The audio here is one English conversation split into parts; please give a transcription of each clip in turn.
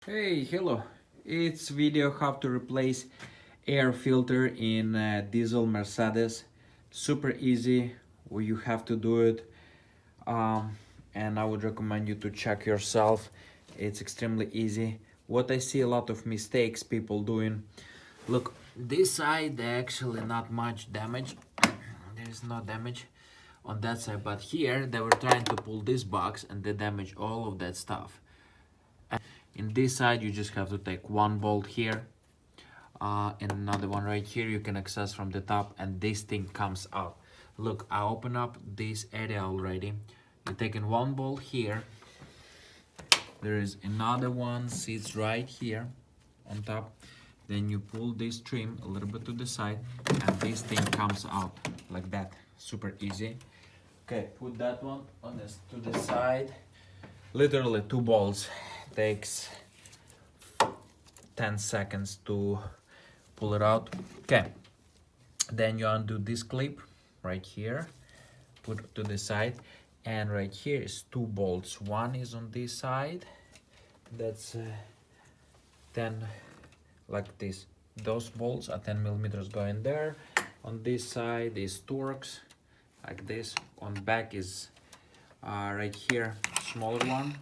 Hey, hello. It's video how to replace air filter in diesel Mercedes. Super easy. You have to do it. And I would recommend you to check yourself. It's extremely easy. What I see a lot of mistakes people doing. Look, this side actually not much damage. There is no damage on that side, but here they were trying to pull this box and they damage all of that stuff. In this side you just have to take one bolt here and another one right here. You can access from the top and this thing comes out. Look, I open up this area already. You're taking one bolt here, there is another one sits right here on top, then you pull this trim a little bit to the side and this thing comes out like that. Super easy. Okay, put that one on this to the side. Literally 2 bolts, takes 10 seconds to pull it out. Okay, then you undo this clip right here, put it to the side, and right here is 2 bolts. One is on this side, that's 10, like this. Those bolts are 10 millimeters going there. On this side is Torx, like this. On back is right here, smaller one,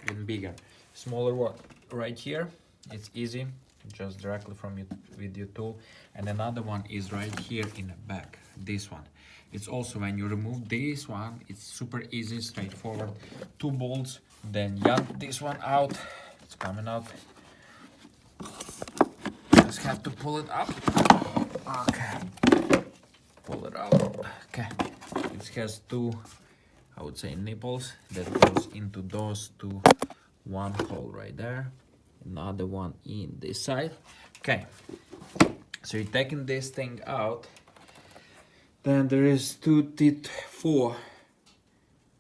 even bigger. Smaller one right here, it's easy, just directly from you with your tool. And another one is right here in the back, this one. It's also, when you remove this one, it's super easy, straightforward. 2 bolts, then yank this one out, it's coming out. Just have to pull it up. Okay, pull it out. Okay, it has 2, I would say, nipples that goes into those 2. One hole right there, another one in this side. Okay, so you're taking this thing out. Then there is 2 T4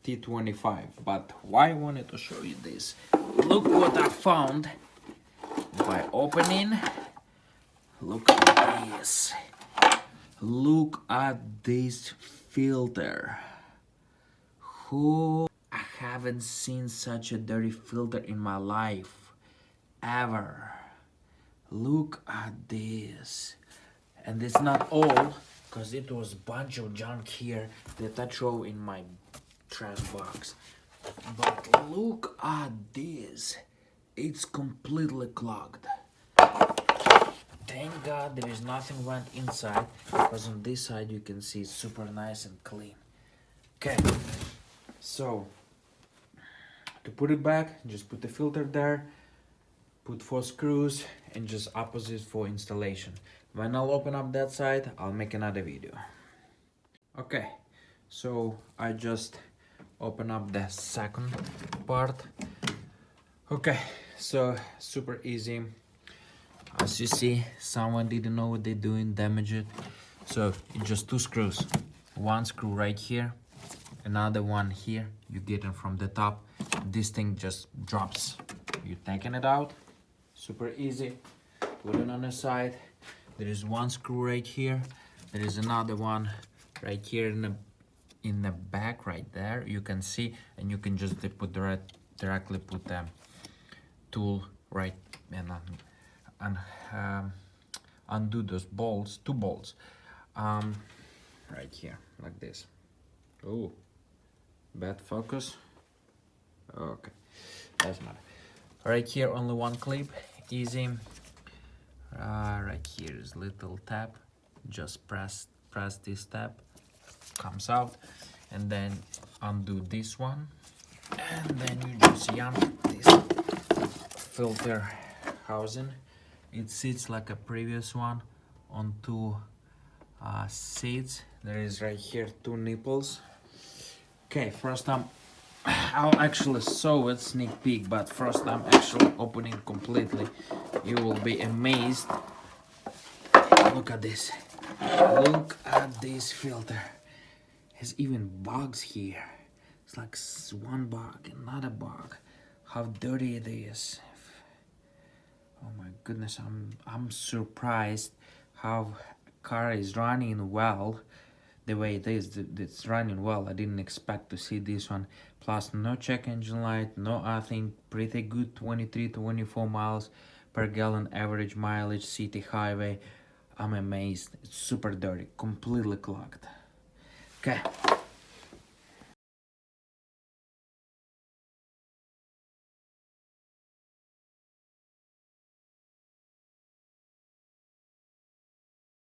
T25. But why I wanted to show you this, look what I found by opening. Look at this. Look at this filter. I haven't seen such a dirty filter in my life, ever. Look at this. And it's not all, because it was a bunch of junk here that I throw in my trash box. But look at this. It's completely clogged. Thank God there is nothing went inside, because on this side you can see it's super nice and clean. Okay, so to put it back, just put the filter there, put 4 screws, and just opposite for installation. When I'll open up that side, I'll make another video. Okay, so I just open up the second part. Okay, so super easy. As you see, someone didn't know what they're doing, damage it. So it's just 2 screws. One screw right here, another one here. You get it from the top. This thing just drops. You're taking it out, super easy. Put it on the side. There is 1 screw right here. There is another one right here in the back right there. You can see, and you can just put directly put the tool right and undo those bolts, 2 bolts, right here like this. Oh, bad focus. Okay, doesn't matter. Right here, only 1 clip, easy. Right here is little tab. Just press this tab, comes out, and then undo this one, and then you just yank this filter housing. It sits like a previous one on 2 seats. There is right here 2 nipples. Okay, first time I'll actually show it sneak peek, but first I'm actually opening completely. You will be amazed. Look at this. Look at this filter. Has even bugs here. It's like 1 bug, another bug. How dirty it is. Oh my goodness, I'm surprised how car is running well. the way it is. It's running well. I didn't expect to see this one. Plus no check engine light, no nothing. Pretty good 23-24 miles per gallon average mileage city highway. I'm amazed. It's super dirty, completely clogged. Okay,